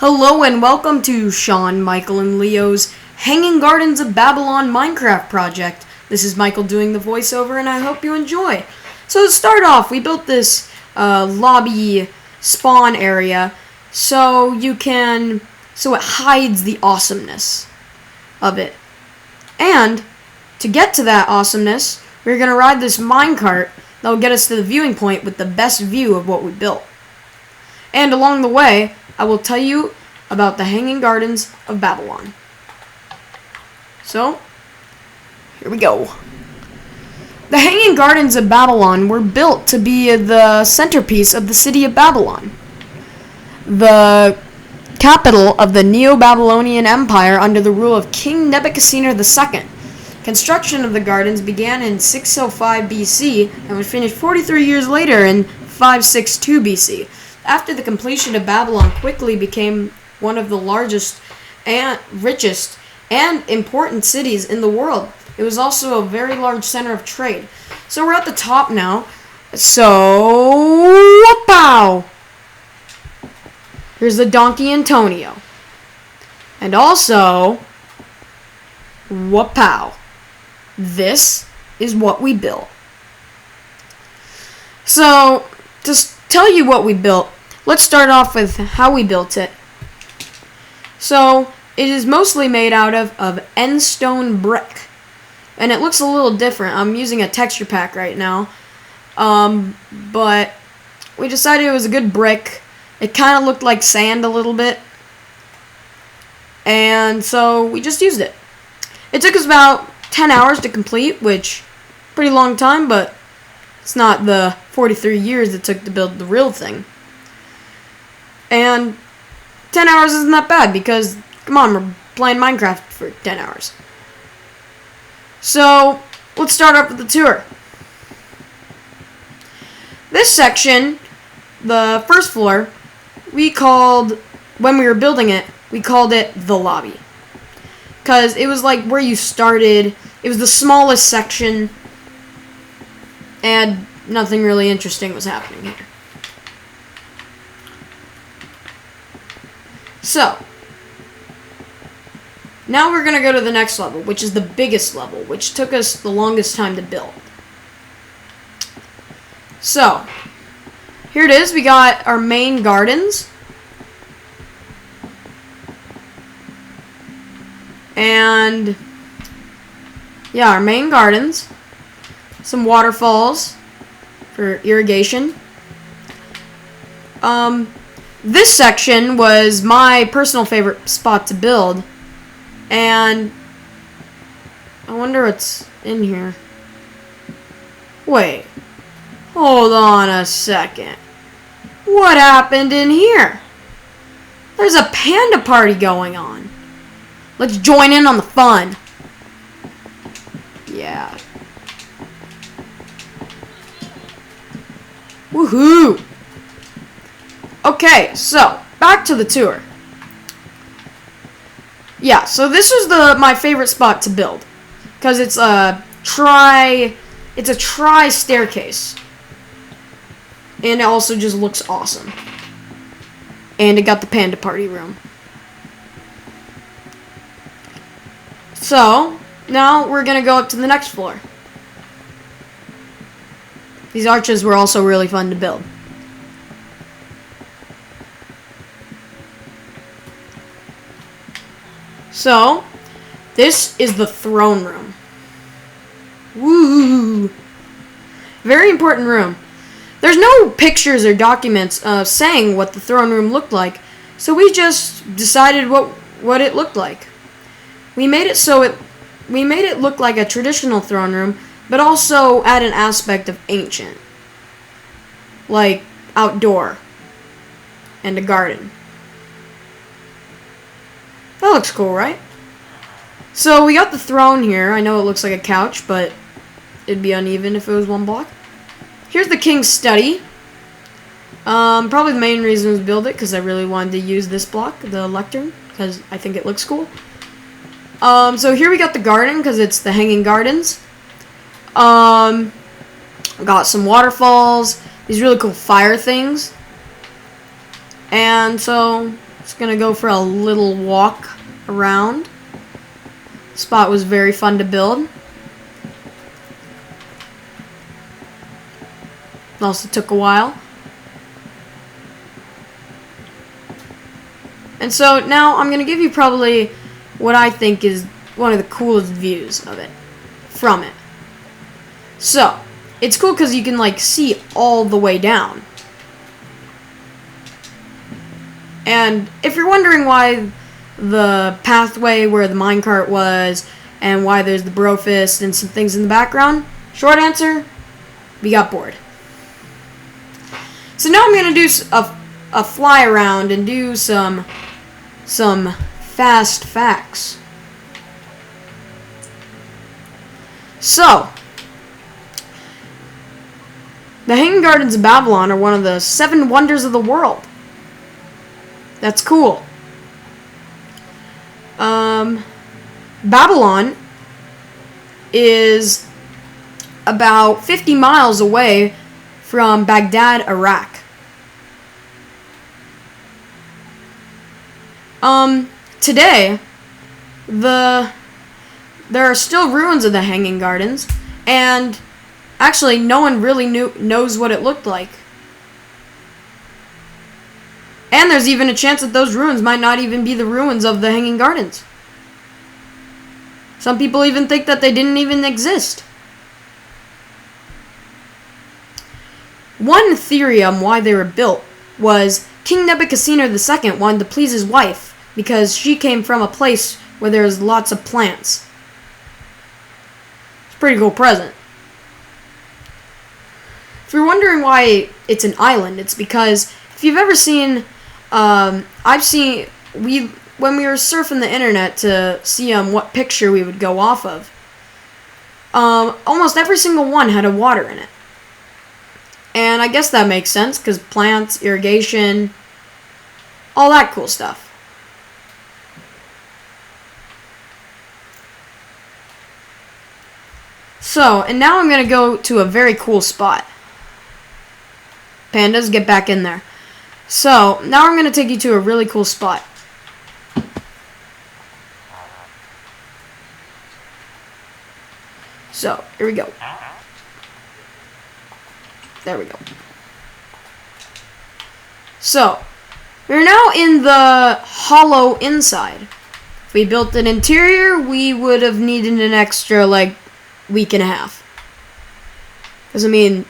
Hello and welcome to Sean, Michael, and Leo's Hanging Gardens of Babylon Minecraft project. This is Michael doing the voiceover and I hope you enjoy. So to start off, we built this lobby spawn area so it hides the awesomeness of it. And to get to that awesomeness, we're going to ride this minecart that will get us to the viewing point with the best view of what we built. And along the way, I will tell you about the Hanging Gardens of Babylon. So, here we go. The Hanging Gardens of Babylon were built to be the centerpiece of the city of Babylon, the capital of the Neo-Babylonian Empire under the rule of King Nebuchadnezzar II. Construction of the gardens began in 605 BC and was finished 43 years later in 562 BC. After the completion of Babylon quickly became one of the largest and richest and important cities in the world. It was also a very large center of trade. So we're at the top now. So, whoop-pow! Here's the Donkey Antonio. And also, whoop-pow! This is what we built. So, to tell you what we built, let's start off with how we built it. So, it is mostly made out of endstone brick. And it looks a little different. I'm using a texture pack right now. But we decided it was a good brick. It kind of looked like sand a little bit. And so we just used it. It took us about 10 hours to complete, which pretty long time, but it's not the 43 years it took to build the real thing. And 10 hours isn't that bad because, come on, we're playing Minecraft for 10 hours. So, let's start off with the tour. This section, the first floor, when we were building it, we called it the lobby. Because it was like where you started, it was the smallest section, and nothing really interesting was happening here. So, now we're going to go to the next level, which is the biggest level, which took us the longest time to build. So, here it is. We got our main gardens. And, yeah, our main gardens. Some waterfalls for irrigation. This section was my personal favorite spot to build. And I wonder what's in here. Wait. Hold on a second. What happened in here? There's a panda party going on. Let's join in on the fun. Yeah. Woohoo! Okay, so back to the tour. Yeah, so this is my favorite spot to build, because it's a tri staircase, and it also just looks awesome. And it got the panda party room. So now we're gonna go up to the next floor. These arches were also really fun to build. So, this is the throne room. Woo! Very important room. There's no pictures or documents saying what the throne room looked like, so we just decided what it looked like. We made it look like a traditional throne room, but also add an aspect of ancient, like outdoor and a garden. That looks cool, right? So we got the throne here. I know it looks like a couch, but it'd be uneven if it was one block. Here's the king's study. Probably the main reason was build it because I really wanted to use this block, the lectern, because I think it looks cool. So here we got the garden because it's the Hanging Gardens. Got some waterfalls, these really cool fire things. And so Just gonna go for a little walk around. Spot was very fun to build. It also took a while. And so now I'm gonna give you probably what I think is one of the coolest views of it, from it. So, it's cool because you can like see all the way down. And if you're wondering why the pathway where the minecart was and why there's the Brofist and some things in the background, short answer, we got bored. So now I'm going to do a fly around and do some fast facts. So, the Hanging Gardens of Babylon are one of the 7 wonders of the world. That's cool. Babylon is about 50 miles away from Baghdad, Iraq. Today, there are still ruins of the Hanging Gardens, and actually no one really knows what it looked like. And there's even a chance that those ruins might not even be the ruins of the Hanging Gardens. Some people even think that they didn't even exist. One theory on why they were built was King Nebuchadnezzar II wanted to please his wife because she came from a place where there's lots of plants. It's a pretty cool present. If you're wondering why it's an island, it's because if you've ever seen, when we were surfing the internet to see what picture we would go off of, almost every single one had a water in it. And I guess that makes sense because plants, irrigation, all that cool stuff. So, and now I'm going to go to a very cool spot. Pandas, get back in there. So, now I'm going to take you to a really cool spot. So, here we go. There we go. So, we're now in the hollow inside. If we built an interior, we would have needed an extra, week and a half. Because, I mean,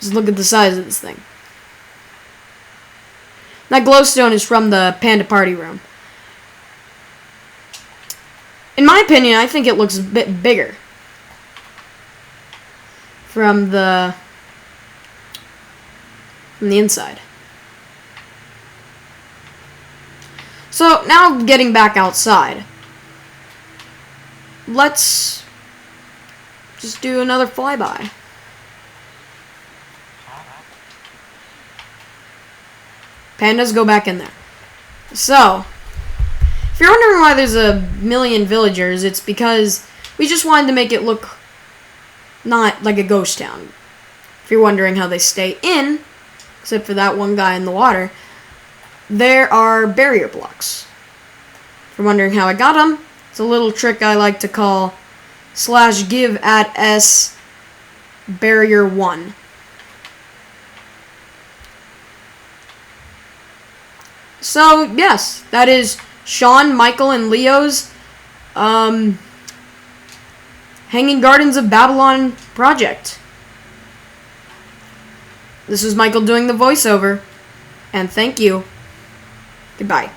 just look at the size of this thing. That glowstone is from the Panda Party Room. In my opinion, I think it looks a bit bigger. From the inside. So, now getting back outside. Let's just do another flyby. Pandas, go back in there. So, if you're wondering why there's a million villagers, it's because we just wanted to make it look not like a ghost town. If you're wondering how they stay in, except for that one guy in the water, there are barrier blocks. If you're wondering how I got them, it's a little trick I like to call /give@s barrier 1. So, yes, that is Sean, Michael, and Leo's Hanging Gardens of Babylon project. This was Michael doing the voiceover, and thank you. Goodbye.